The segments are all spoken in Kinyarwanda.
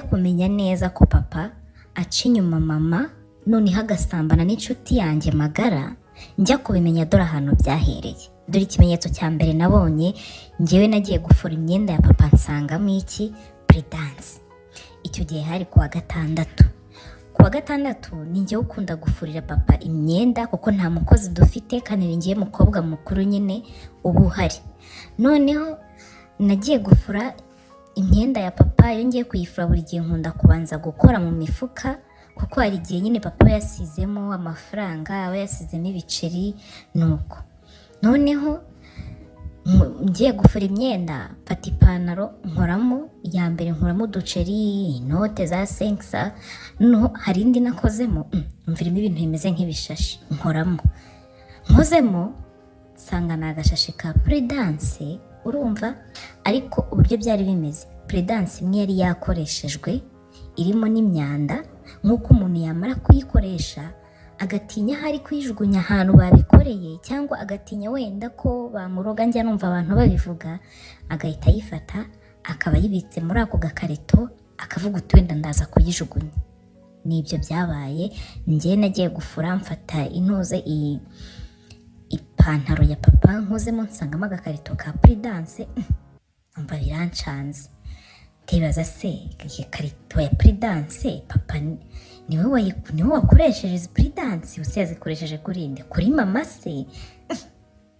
kumenya neza ko papa aca inyuma mama noneho agasambana n'inshuti yanjye magara, njya kubimenya dore ahantu byahereye. Dore ikimenyetso cya mbere nabonye, njyewe nagiye gufura imyenda ya papa nsangamo iki prudence. Icyo gihe hari kuwa gatandatu. Kuwa gatandatu ni njyewe ukunda gufurira papa imyenda kuko nta mukozi dufite kandi ni njyewe mukobwa mukuru nyine ubu uhari. Noneho nagiye gufura imyenda ya papa, iyo ngiye kuyifura buri gihe nkunda kubanza gukora mu mifuka kuko hari igihe nyine papa yasizemo amafaranga, aba yasizemo ibiceri nuko. Noneho ngiye gufura imyenda, mfata ipantaro nkoramo iya mbere, nkoramo uduceri, inote za 500, no hari indi nakozemo mvirimo ibintu bimeze nk'ibishashi nkozemo nsanga ni agashashi ka prudence. Urumva ariko uburyo byari bimeze, prudence imwe yari yakoreshejwe irimo n'imyanda, nk'uko umuntu yamara kuyikoresha agatinya hari kwijugunya ahantu babikoreye cyangwa agatinya wenda ko bamuroga, njya numva abantu babivuga, agahita yifata akaba yibitse muri ako gakarito akavuga uti wenda ndaza kuyijugunya. Nibyo byabaye. Njye nagiye gufura mfata intuze ipantaro ya papa nkozemo nsangamo agakarito ka prudence, umva birancanze. Ndibaza se iyi karito ya prudence papa niwe wakoresheje prudence, usezikoresheje kuri inde, kuri mama se?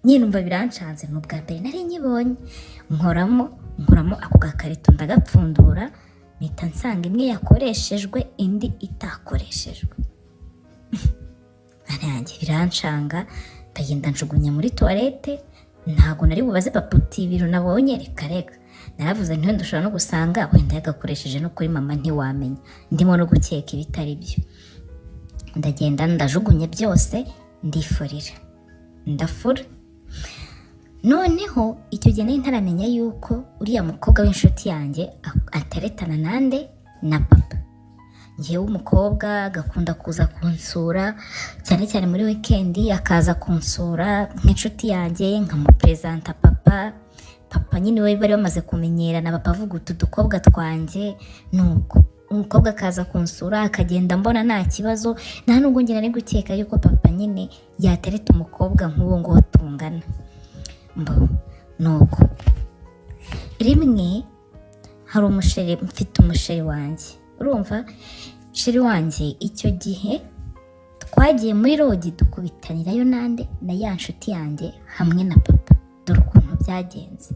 Nyine umva birancanze. N'ubwa mbere nari nyibonye, nkoramo ako gakarito ndagapfundura, mpita nsanga imwe yakoreshejwe indi itakoreshejwe. Arangiye birancanga, ndagenda njugunya muri toilette. Ntago nari bubaze papa uti ibintu nabonye, reka naravuze nti wenda ushobora no gusanga wenda yagakoresheje no kuri mama ntiwamenya, ndimo no gukeka ibitari byo. Ndagenda ndajugunye byose ndafura. Noneho icyo gihe nari ntaramenya yuko uriya mukobwa w'inshuti yanjye ateretana nande na papa. Njyewe umukobwa agakunda kuza kunsura cyane cyane muri weekend, akaza kunsura nk'inshuti yanjye nkamupresenta papa nyine we bari bamaze kumenyerana, papa avuga utu dukobwa twanjye. Nuko umukobwa akaza kunsura akagenda mbona nta kibazo, nta nubwo njye nari gukeka yuko papa nyine yatereta umukobwa nk'uwo ngo tungana. Nuko rimwe hari mfite umusheri wanjye. Urumva sheri wanjye icyo gihe twagiye muri rogi dukubitanirayo nande na ya nshuti yanjye hamwe na papa. Dore ukuntu byagenze.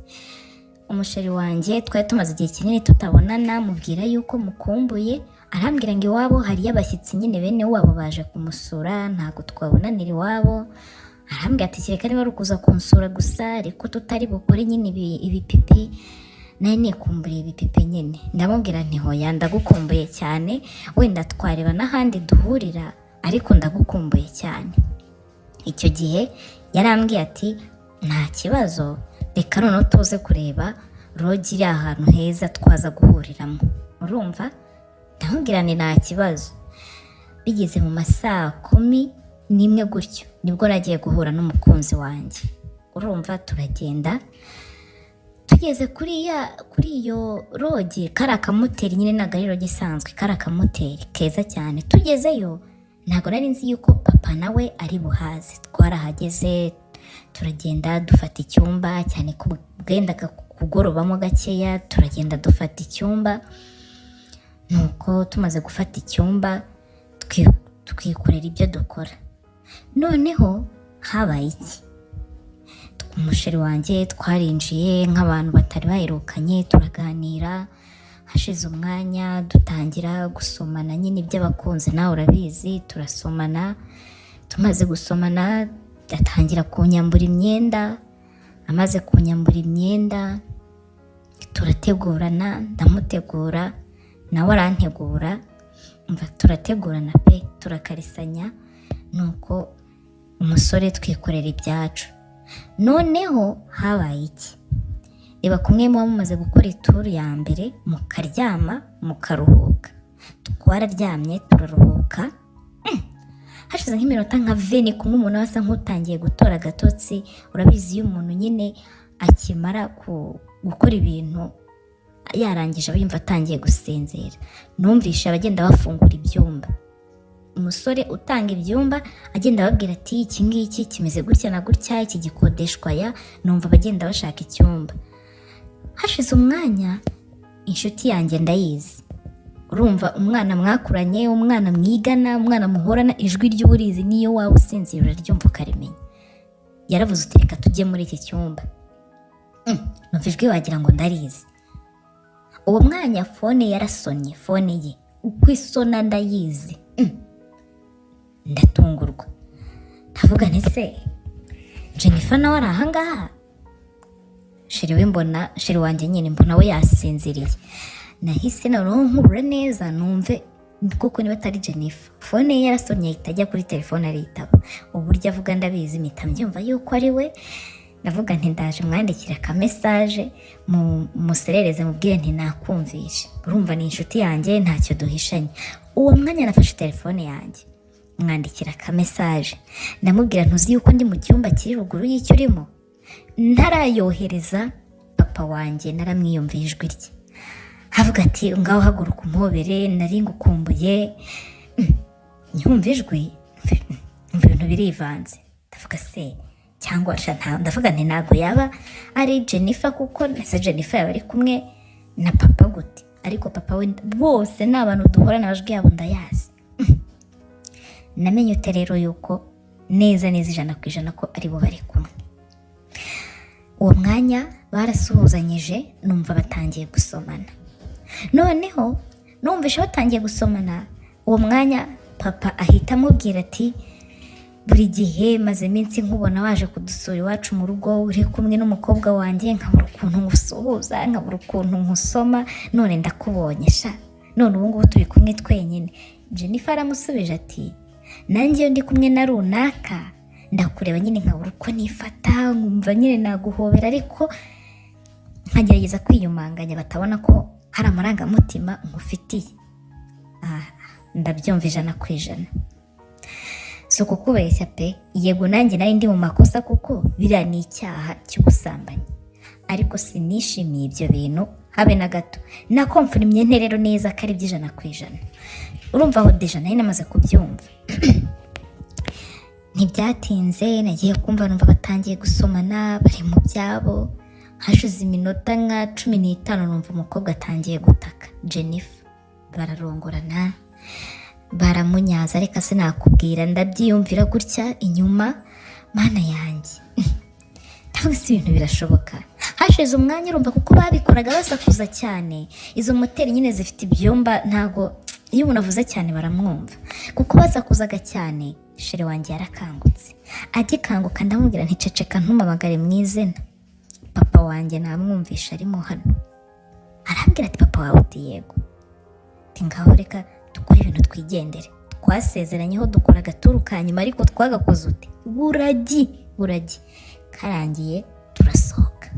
Umusheri wanjye twari tumaze igihe kinini tutabonana, mubwira yuko mukumbuye, arambwira ngo iwabo hari abashyitsi nyine bene wabo baje kumusura, ntago twabonanira iwabo. Arambwira ati kireka niba rukuza kunsura gusa ariko tutari bukore nyine ibipipi. Nari nikumburiye ibipipi nyine. Ndamubwira nti hoya ndagukumbuye cyane, wenda twareba n'ahandi duhurira ariko ndagukumbuye cyane. Icyo gihe yarambwiye ati nta kibazo, reka noneho tuze kureba rogi iri ahantu heza twaza guhuriramo. Urumva ndamubwira nti nta kibazo. Bigeze mu masaa 11 gutyo nibwo nagiye guhura n'umukunzi wanjye. Urumva turagenda, tugeze kuri iyo rogi, kara kamoteri nyine nagariro gisanzwe, kara kamoteri keza cyane. Tugezeyo ntago nari nzi yuko papa nawe ari buhaze. Twarahageze turagenda dufata icyumba cyane ko bwendaga kugorobamo gakeya, turagenda dufata icyumba. Nuko tumaze gufata icyumba twikorera ibyo dukora. Noneho habaye iki? Umusheri wanjye twarinjiye nk'abantu batari baherukanye, turaganira. Hashize umwanya dutangira gusomana nyine iby'abakunzi, nawe urabizi, turasomana. Tumaze gusomana yatangira kunyambura imyenda. Amaze kunyambura imyenda turategurana, ndamutegura nawe arantegura. Umva turategurana pe, turakarisanya. Nuko umusore twikorera ibyacu. Noneho habaye iki? Reba kumwe muba mumaze gukora ituru ya mbere, mukaryama mukaruhuka. Twararyamye turaruhuka. Hashize nk'iminota nka 20 kumwe umuntu asa nk'utangiye gutora agatotsi. Urabizi iyo umuntu nyine akimara gukora ibintu yarangije abayumva atangiye gusinzira. Numvishe abagenda bafungura ibyumba, umusore utanga ibyumba agenda ababwira ati iki ngiki kimeze gutya na gutya, iki gikodeshwa ya. Numva bagenda bashaka icyumba. Hashize umwanya inshuti yanjye ndayizi, urumva umwana mwakuranye, umwana mwigana, umwana muhorana, ijwi ry'uburizi niyo waba usinzira uraryumva ukarimenya. Yaravuze uti reka tujye muri iki cyumba. Numva ijwi wagira ngo ndarizi. Uwo mwanya fone yarasonye, fone ye uko isona ndayizi. Ndatungurwa, ndavuga nti se Jennifer nawe ari ahangaha? Sheri wanjye nyine mbona we yasinziriye. Nahise noneho nkurura neza numve kuko niba atari Jennifer. Fone ye yarasonye ahita ajya kuri telefone aritaba. Uburyo avuga ndabizi mpita mbyumva yuko ari we. Ndavuga nti ndaje mwandikira ka message muserereze mubwire nti nakumvishe. Urumva ni inshuti yanjye ntacyo duhishanye. Uwo mwanya nafashe telefone yanjye mwandikira ka message, ndamubwira ntuzi yuko ndi mu cyumba kiri ruguru y'icyo urimo. Ntarayohereza papa wanjye naramwiyumviye ijwi rye. Havuga ati ngaho haguruka umpobere, nari ngukumbuye. Nyumva ijwi ibintu birivanze. Ndavuga se cyangwa ndavuga nti ntago yaba ari Jennifer, kuko nese Jennifer yaba ari kumwe na papa gute. Ariko papa we bose ni abantu duhorana amajwi yabo ndayazi. Namenye ute rero yuko neza 100% ko ari bo bari kumwe. Uwo mwanya barasuhuzanyije, numva batangiye gusomana. Noneho numvishe batangiye gusomana. Uwo mwanya papa ahita amubwira ati buri gihe maze iminsi nkubona waje kudusura iwacu mu rugo uri kumwe n'umukobwa wanjye, nkabura ukuntu ngusuhuza, nkabura ukuntu nkusoma, none ndakubonye sha, none ubu ngubu turi kumwe twenyine. Jennifer aramusubije ati nanjye iyo ndi kumwe na runaka ndakureba nyine nkabura uko nifata, nkumva nyine naguhobera ariko nkagerageza kwiyumanganya batabona ko hari amarangamutima ngufitiye. Ndabyumva 100%. So kukubeshya pe, yego nanjye nari ndi mu makosa kuko biriya ni icyaha cy'ubusambanyi, ariko sinishimiye ibyo bintu habe na gato. Nakomfirmye nterero neza ko ari 100%. Urumva aho deja nari namaze kubyumva. Ntibyatinze nagiye kumva numva batangiye gusomana bari mu byabo. Hashize iminota nka 15 numva umukobwa atangiye gutaka Jennifer. Bararongorana, baramunyaza, reka sinakubwira, ndabyiyumvira gutya inyuma. Mana yanjye, ntabwo si ibintu birashoboka. Hashize umwanya urumva kuko babikoraga basakuza cyane. Izo moteri nyine zifite ibyumba, ntago iyo umuntu avuze cyane baramwumva. Kuko basakuzaga cyane, sheri wanjye yarakangutse. Agikanguka ndamubwira nti ceceka ntumamagare mu izina. Papa wanjye namwumvisha arimo hano. Arambwira ati papa wawe uti yego. Ngaho reka dukora ibintu twigendere. Twasezeranyeho dukora agaturu kanyuma ariko twagakoze ute? Buragi. Karangiye turasohoka.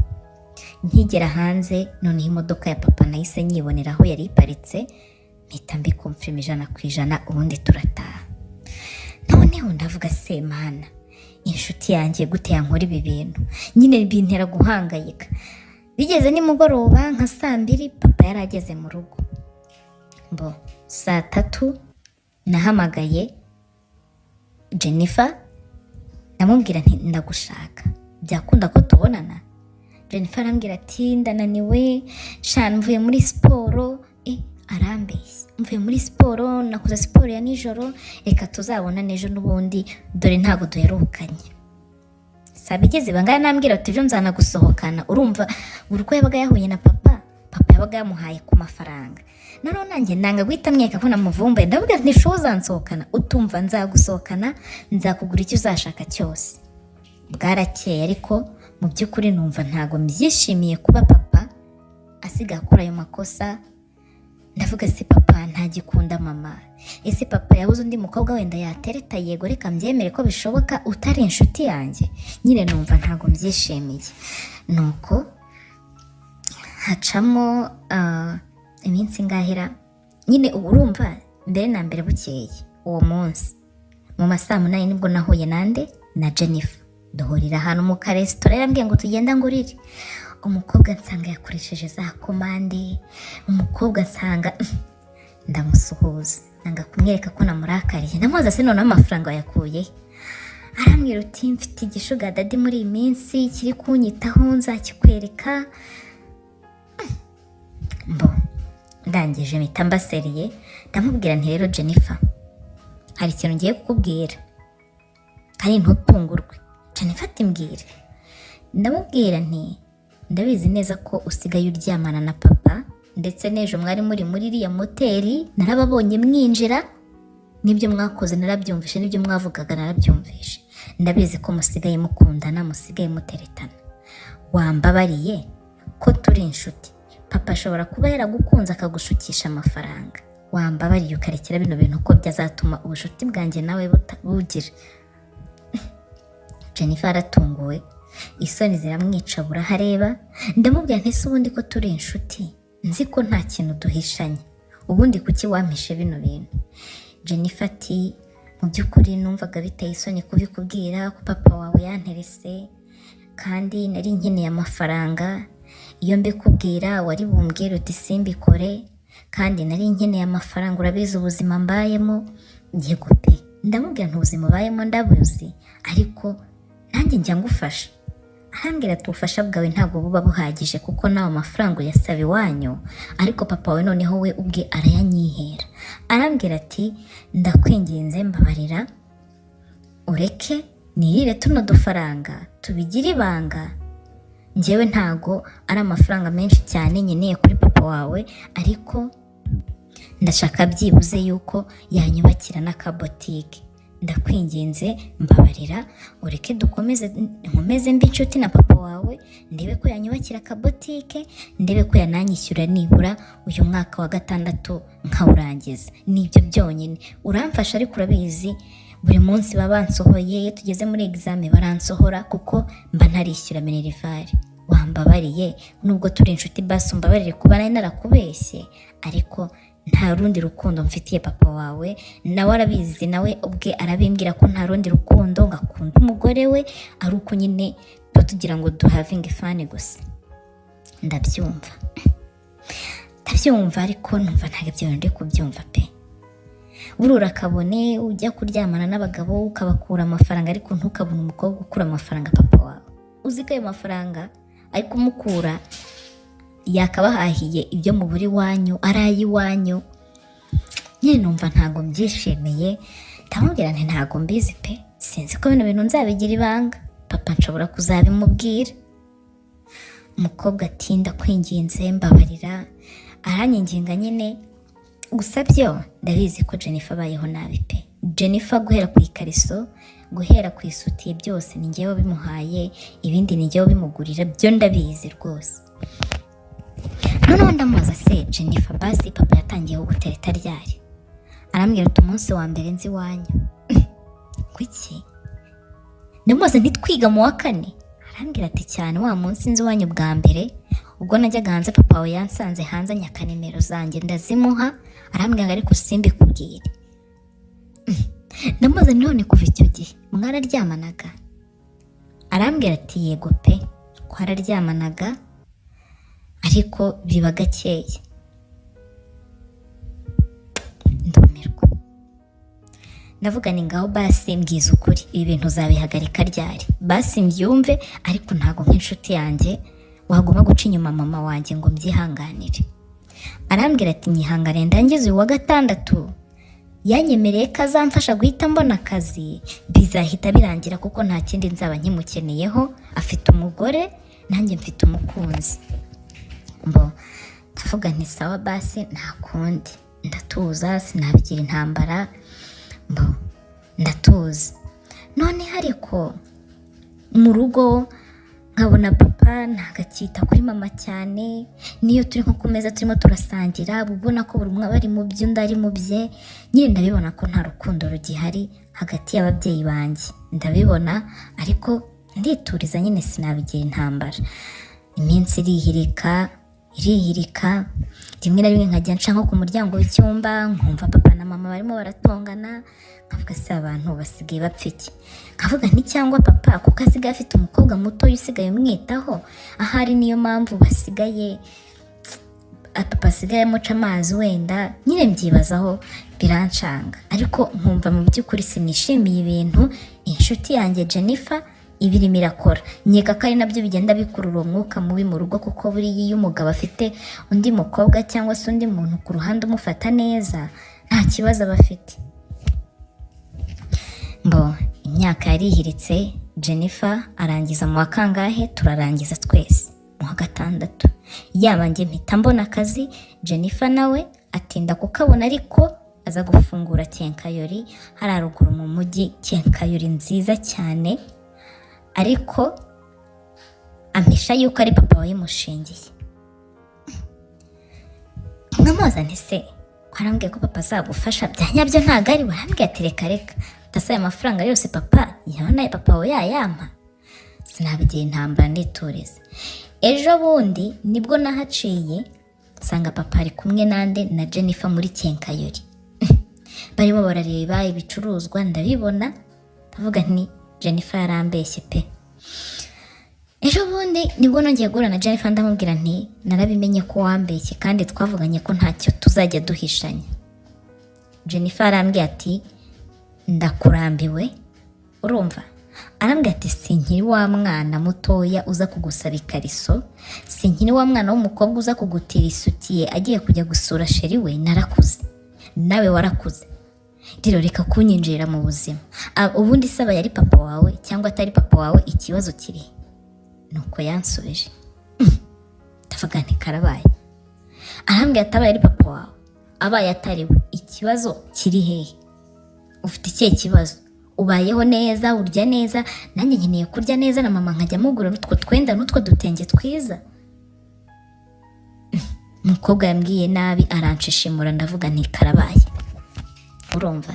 Nkigera hanze none imodoka ya papa nahise nyibonera aho yari iparitse, mpita mbikomfirma 100% ubundi turataha. Noneho ndavuga se mana, inshuti yanjye gute yankora ibi bintu? Nyine bintera guhangayika. Bigeze nimugoroba nka 2:00 papa yarageze mu rugo. Bo 3:00 nahamagaye Jennifer, ndamubwira nti ndagushaka, byakunda ko tubonana. Jennifer arambwira ati ndananiwe, shana mvuye muri siporo. Arambeshya, mvuye muri siporo, nakoze siporo ya nijoro, reka tuzabona nejo n'ubundi dore ntago duherukanye. Sabigeze bangaya nambwira ati byo nzana gusohokana. Urumva uruko yabaga yahuye na papa yabaga yamuhaye ku mafaranga. None nanjye nanga guhita mweka ko namuvumbaye, ndavuga nti shoza nsohokana, utumva nzagusohokana, nzakugura icyo uzashaka cyose. Bwarakeye ariko mu by'ukuri numva ntago mbyishimiye kuba papa asiga akora ayo makosa. Ndavuga se papa ntagikunda mama, ese papa yabuze undi mukobwa wenda yatereta, yego reka mbyemere ko bishoboka utari inshuti yanjye. Nyine numva ntago mbyishimiye. Nuko hacamo iminsi ngahera, nyine urumva mbere na mbere bukeye uwo munsi mu masaa 8 nibwo nahuye na Jennifer. Duhurira ahantu mu karesitora, yarambwiye ngo tugenda ngurire. umukobwa nsanga yakoresheje za komande, umukobwa nsanga ndamusuhuza nanga kumwereka ko namurakariye, ndamubaza se none amafaranga yakuye, arambwira uti mfite igishuga dadi muri iyi minsi kiri kunyitaho nzakikwereka. Ndangije mpita mbaseriye ndamubwira nti rero Jennifer, hari ikintu ngiye kukubwira kandi ntutungurwe. Jennifer ati mbwire. Ndamubwira nti ndabizi neza ko usigaye uryamana na papa, ndetse n'ejo mwari muri iriya moteri narababonye mwinjira, nibyo mwakoze narabyumvishe, nibyo mwavugaga narabyumvishe. Ndabizi ko musigaye mukundana, musigaye muteretana. Wambabariye ko turi inshuti, papa ashobora kuba yaragukunze akagushukisha amafaranga. Wambabariye ukarekera bino bintu ko byazatuma ubushuti bwanjye nawe bugira. Jennifer aratunguwe, isoni ziramwica burahareba. Ndamubwira nti se ubundi ko turi inshuti, nzi ko nta kintu duhishanye, ubundi kuki wampishe bino bintu? Jennifer ati mu by'ukuri numvaga biteye isoni kubikubwira ko papa wawe yanterese, kandi nari nkeneye amafaranga. Iyo mbikubwira wari bumbwire uti simbikore, kandi nari nkeneye amafaranga, urabizi ubuzima mbayemo. Yego pe. Ndamubwira nti ubuzima ubayemo ndabuzi, ariko nanjye njya ngufasha. Arambwira ati ubufasha bwawe ntabwo buba buhagije kuko nawe amafaranga uyasaba iwanyu, ariko papa we noneho we ubwe arayanyihera. Arambwira ati ndakwinginze mbabarira, ureke nirire tuno dufaranga tubigire ibanga. Njyewe ntago ari amafaranga menshi cyane nkeneye kuri papa wawe, ariko ndashaka byibuze yuko yanyubakira n'akabotike. Ndakwinginze mbabarira, ureke nkomeze mbi inshuti na papa wawe, ndebe ko yanyubakira akabotike, ndebe ko yananyishyura nibura uyu mwaka wa 6 nkawurangiza. Nibyo byonyine. Uramfasha, ariko urabizi buri munsi babansohoye, iyo tugeze muri examen baransohora kuko mba ntarishyura minerivare. Wambabariye nubwo turi inshuti basi umbabarire kuba nari narakubeshye, ariko nta rundi rukundo mfitiye papa wawe, nawe arabizi, nawe ubwe arabimbwira ko nta rundi rukundo, ngakunda umugore we ari uko nyine tugira ngo duhavinge fani gusa. Ndabyumva ariko numva ntabwo ibyo bintu ndi kubyumva pe. Burura kabone ujya kuryamana n'abagabo ukabakura amafaranga, ariko ntukabone umukobwa ukura amafaranga papa wawe. Uziko ayo mafaranga ariko umukura yakabahahiye ibyo mu buri wanyu, arayi wanyu. Nyine numva ntago mbyishimiye. Ndamubwira nti ntago mbizi pe, sinzi ko bino bintu nzabigira ibanga, papa nshobora kuzabimubwira. Umukobwa ati ndakwinginze mbabarira, aranyinginga nyine. Gusa byo ndabizi ko Jennifer abayeho nabi pe. Jennifer guhera ku ikariso, guhera ku isutiye, byose ni njyewe bimuhaye, ibindi ni njyewe bimugurira, byo ndabizi rwose. Noneho ndamubaza se Jennifer basi papa yatangiye gutereta ryari? Arambwira uti umunsi wa mbere nzi wanyu. Kuki? Ndamubaza ntitwiga mu wa 4? Arambwira ati cyane wa munsi nzi wanyu bwa mbere, ubwo najyaga hanze papa we yansanze hanze anyaka nimero zanjye ndazimuha. Arambwira ariko simbikubwire. Ndamubaza none kuva icyo gihe mwararyamanaga? Arambwira ati yego pe, twararyamanaga ariko biba gakeya. Ndumirwa. Ndavuga ni ngaho basi mbwiza ukuri, ibi bintu uzabihagarika ryari? Basi mbyumve, ariko ntago nk'inshuti yanjye wagomba guca inyuma mama wanjye ngo mbyihanganire. Arambwira ati nyihangane ndangize uyu wa 6, yanyemereye ko azamfasha guhita mbona akazi, bizahita birangira kuko nta kindi nzaba nkimukeneyeho, afite umugore nanjye mfite umukunzi. Ndavuga nti sawa basi nta kundi, ndatuza, sinabigira intambara. Ndatuza. None ariko mu rugo nkabona papa ntagacyita kuri mama cyane, niyo turi nko ku meza turimo turasangira ubona ko buri umwe bari mu byo undi ari mu bye. Nyine ndabibona ko nta rukundo rugihari hagati y'ababyeyi banjye, ndabibona, ariko ndituriza nyine sinabigira intambara. Iminsi irihirika, irihirika. Rimwe na rimwe nkajya nca nko ku muryango w'icyumba nkumva papa na mama barimo baratongana, nkavuga se abantu basigaye bapfa iki? Nkavuga nti cyangwa papa kuko asigaye afite umukobwa muto usigaye umwitaho, ahari niyo mpamvu basigaye papa asigaye amuca amazi wenda. Nyine mbyibazaho birancanga, ariko nkumva mu by'ukuri sinishimiye ibintu inshuti yanjye Jennifer ibirimo irakora. Nkeka ko ari nabyo bigenda bikurura umwuka mubi mu rugo, kuko buriya iyo umugabo afite undi mukobwa cyangwa se undi muntu ku ruhande umufata neza nta kibazo aba afite. Imyaka yarihiritse, Jennifer arangiza mu wa kangahe? Turarangiza twese mu wa 6. Yaba njye mpita mbona akazi, Jennifer nawe atinda kukabona, ariko aza gufungura kenkayori hari haruguru mu mujyi, kenkayori nziza cyane, ariko ampisha yuko ari papa wayimushingiye. Nkamubaza nti se warambwiye ko papa azagufasha byanyabyo ntago ari? Warambwiye ati reka ndasaba amafaranga yose papa yabona papa we yayampa. Sinabigira intambara nditoreza. Ejo bundi nibwo nahaciye nsanga papa ari kumwe nande na Jennifer muri kenkayori barimo barareba ibicuruzwa, ndabibona ndavuga nti Jennifer yarambeshye pe. Ejo bundi nibwo nongeye guhura na Jennifer ndamubwira nti narabimenye ko wambeshye kandi twavuganye ko ntacyo tuzajya duhishanya. Jennifer arambwiye ati ndakurambiwe, urumva? Arambwiye ati sinkiri wa mwana mutoya uza kugusaba ikariso, sinkiri wa mwana w'umukobwa uza kugutira isutiye agiye kujya gusura sheri we, narakuze nawe warakuze, rero reka kunyinjira mu buzima. Ubundi saba yari papa wawe cyangwa atari papa wawe, ikibazo kiri nuko yansubije. Ndavuga nti karabaye. Arambwiye atabaye ari papa wawe, abaye atari we, ikibazo kiri hehe? Ufite ikihe kibazo? Ubayeho neza, urya neza, nanjye nkeneye kurya neza na mama nkajya mugura n'utwo twenda n'utwo dutenge twiza. Umukobwa yambwiye nabi aranshishimura, ndavuga nti karabaye. Urumva?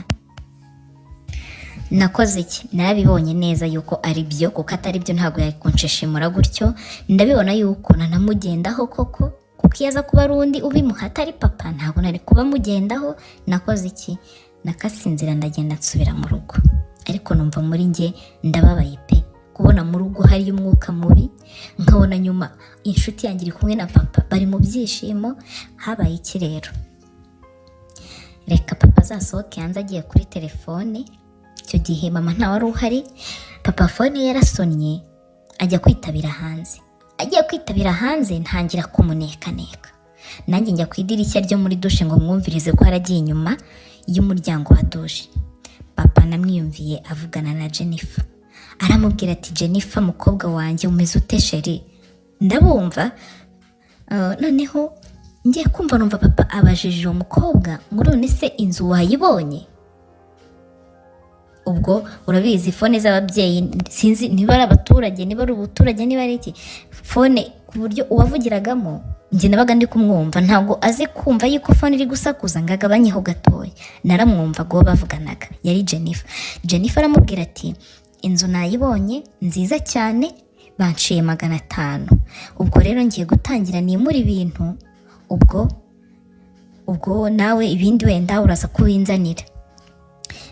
Nakoze iki? Narabibonye neza yuko ari byo, kuko atari byo ntabwo yakunshishimura gutyo. Ndabibona yuko nanamugendaho koko, kuko yaza kuba rundi ubimuha atari papa ntabwo nari kuba mugendaho. Nakoze iki? Nakasinzira ndagenda nsubira mu rugo, ariko numva muri nge ndababaye pe, kubona mu rugo hari umwuka mubi, nkabona nyuma inshuti yanjye iri kumwe na papa bari mu byishimo. Habaye iki rero? Reka papa azasohoke hanze agiye kuri telefone. Icyo gihe mama nta wari uhari, papa fone yarasonnye ajya kwitabira hanze. Agiye kwitabira hanze ntangira kumunekaneka, nanjye njya ku idirishya ryo muri dushe ngo mwumvirize ko haragiye inyuma y'umuryango wa dushe. Papa namwiyumviye avugana na Jennifer, aramubwira ati Jennifer mukobwa wanjye umeze ute sheri? Ndabumva. Noneho ngiye kumva numva papa abajije umukobwa ngo none se inzu wayibonye? Ubwo urabizi fone z'ababyeyi sinzi niba ari abaturage, niba ari ubuturage, niba ari iki, fone ku buryo uwavugiragamo njye nabaga ndi kumwumva, ntabwo azi kumva yuko fone iri gusakuza ngo agabanyeho gatoya. Naramwumva ngo bavuganaga, yari Jennifer. Jennifer aramubwira ati inzu nayibonye nziza cyane, banciye 500. Ubwo rero ngiye gutangira nimura ibintu, ubwo nawe ibindi wenda uraza kubinzanira.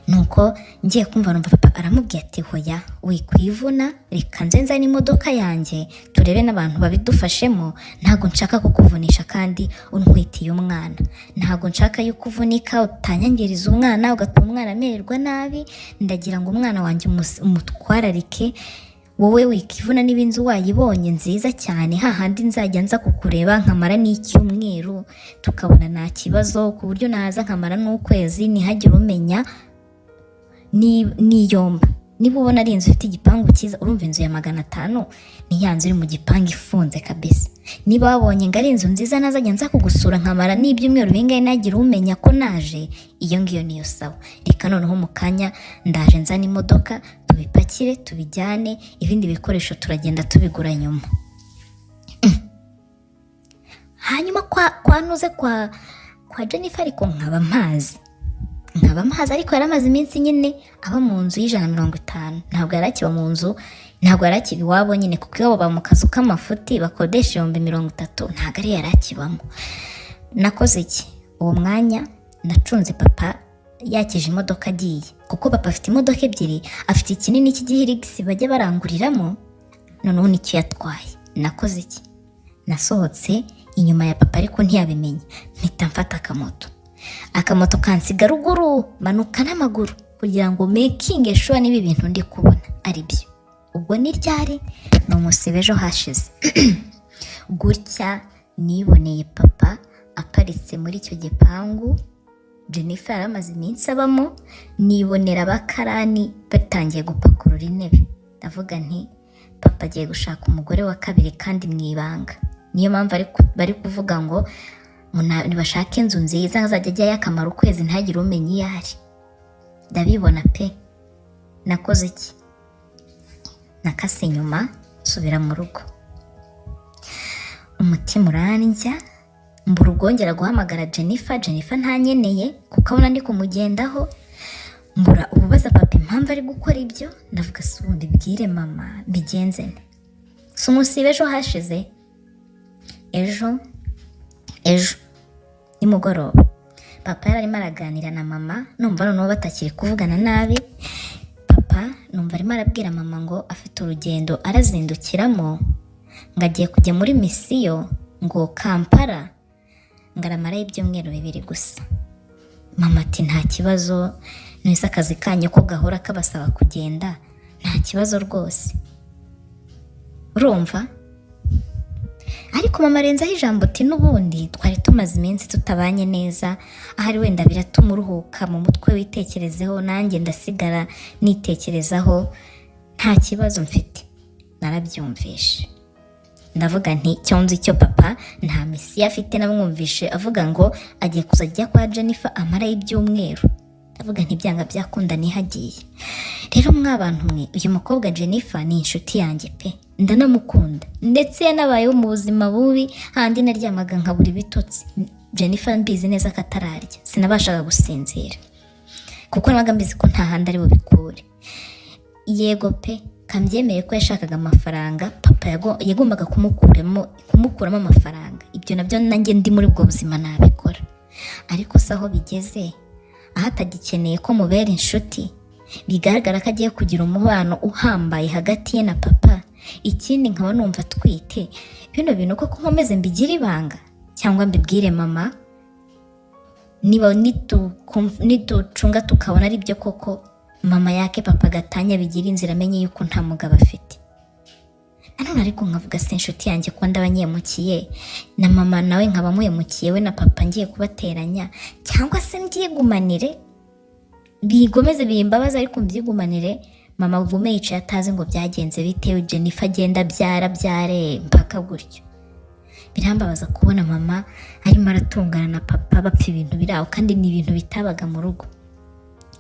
Nuko ngiye kumva numva papa aramubwira ati hoya wikwivuna, reka nze nzane imodoka yanjye turebe n'abantu babidufashemo, ntago nshaka kukuvunisha kandi untwitiye umwana, ntago nshaka yuko uvunika utanyangiriza umwana ugatuma umwana amererwa nabi. Ndagira ngo umwana wanjye umutwararike, wowe wikivuna niba inzu wayibonye nziza cyane, hahandi nzajya nza kukureba nkamara n'icyumweru tukabona nta kibazo, ku buryo naza nkamara n'ukwezi ntihagire umenya niyomba. Niba ubona ari inzu ifite igipangu cyiza, urumva inzu ya 500 ni ya nzu iri mu gipangu ifunze kabisa. Niba wabonye ngo ari inzu nziza nazajya nza kugusura nkamara n'ibyumweru bingahe nagira umenya ko naje, iyo ngiyo niyo sawa. Reka noneho mu kanya ndaje nzana imodoka tubipakire tubijyane, ibindi bikoresho turagenda tubigura nyuma. Hanyuma kwanuze kwa Jennifer ariko nkaba amazi ariko yaramaze iminsi nyine aba mu nzu y'150, ntabwo yarakiba mu nzu ntabwo yarakiba iwabo nyine kuko iwabo ba mu kazu k'amafuti bakodesha 30,000 ntabwo ari yarakibamo. Nakoze iki uwo mwanya? Nacunze papa yakije imodoka agiye, kuko papa afite imodoka ebyiri, afite ikinini cy'igihirigisi bajya baranguriramo, noneho nicyo yatwaye. Nakoze iki? Nasohotse inyuma ya papa ariko ntiyabimenya, mpita mfata akamoto kansiga ruguru, manuka n'amaguru kugira ngo making sure niba ibintu ndi kubona ari byo. Ubwo ni ryari? Ni umusibe ejo hashize. Gutya niboneye papa aparitse muri icyo gipangu Jennifer yaramaze iminsi abamo, nibonera abakarani batangiye gupakurura intebe. Ndavuga nti papa agiye gushaka umugore wa kabiri kandi mwibanga. Niyo mpamvu bari kuvuga ngo nibashaka inzu nziza azajya ajya yakamara ukwezi ntagire umenya iyo ari. Ndabibona pe. Nakoze iki? Nakase inyuma nsubira mu rugo. Umutima urandya, mbura ubwongera guhamagara Jennifer ntanyeneye kuko abona ndi kumugendaho. Mbura ububaza papa impamvu ari gukora ibyo. Ndavuga se ubundi bwire mama mbigenze nte? Si umusibe ejo hashize. Ejo nimugoroba papa yararimo araganira na mama, numva noneho batakiri kuvugana nabi. Papa numva arimo arabwira mama ngo afite urugendo arazindukiramo, ngo agiye kujya muri misiyo ngo Kampala, ngo aramarayo ibyumweru 2 gusa. Mama ati nta kibazo, nise akazi kanyu ko gahora kabasaba kugenda, nta kibazo rwose. Urumva? Ariko mama arenzaho ijambo ati n'ubundi twari tumaze iminsi tutabanye neza, ahari wenda biratuma uruhuka mu mutwe witekerezeho, nanjye ndasigara nitekerezaho, nta kibazo mfite. Narabyumvishe. Ndavuga nti cyonzi cyo papa nta misi afite, namwumvishe avuga ngo agiye kuzajya kwa Jennifer amarayo ibyumweru. Ndavuga nti byanga byakunda nihagiye. Rero mwabantu mwe, uyu mukobwa Jennifer ni inshuti yanjye pe, ndanamukunda, ndetse yanabayeho mu buzima bubi, handi naryamaga nkabura ibitotsi. Jennifer mbizi neza katararya, sinabashaga gusinzira kuko nabaga mbizi ko nta handi ari bubikure. Yego pe, kambyemeye ko yashakaga amafaranga, papa yagombaga kumukuramo amafaranga. Ibyo nabyo nanjye ndi muri bwo buzima nabikora. Ariko saho bigeze, ahatagikeneye ko mubera inshuti, bigaragara ko agiye kugira umubano uhambaye hagati ye na papa. Ikindi nkaba numva twite bino bintu ko nkomeze mbigira ibanga cyangwa mbibwire mama, niba nitucunga tukabona ari byo koko mama yake papa gatanya bigira inzira amenye yuko nta mugabo afite. Nanone ariko nkavuga se inshuti yanjye ko ndabanyemukiye na mama nawe nkaba muyemukiye we na papa ngiye kubateranya, cyangwa se ngiye gumanire bigomeze bimbabaza ariko mbyigumanire mama vume yicaye atazi ngo byagenze bitewe Jennifer agenda byare mpaka gutyo. Birambabaza kubona mama arimo aratungana na papa bapfa ibintu biraho kandi ni ibintu bitabaga mu rugo.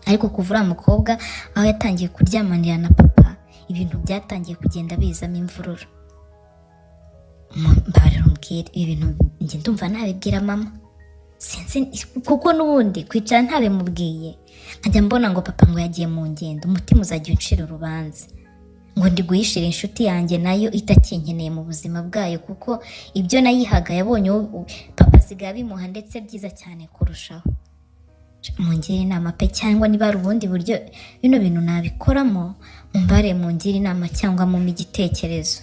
Ariko kuvura umukobwa aho yatangiye kuryamanira na papa, ibintu byatangiye kugenda bizamo imvururu. Mbarira umbwire ibintu njye ndumva nabibwira mama, sinzi kuko nubundi kwicara ntabe mubwiye nkajya mbona ngo papa ngo yagiye mu ngendo, umutima uzajya uncira urubanza ngo ndi guhishira inshuti yanjye nayo itakinkeneye mu buzima bwayo, kuko ibyo nayihaga yabonye papa asigaye bimuha ndetse byiza cyane kurushaho. Mungire inama pe, cyangwa niba ari ubundi buryo bino bintu nabikoramo, mumbare mungire inama cyangwa mu igitekerezo.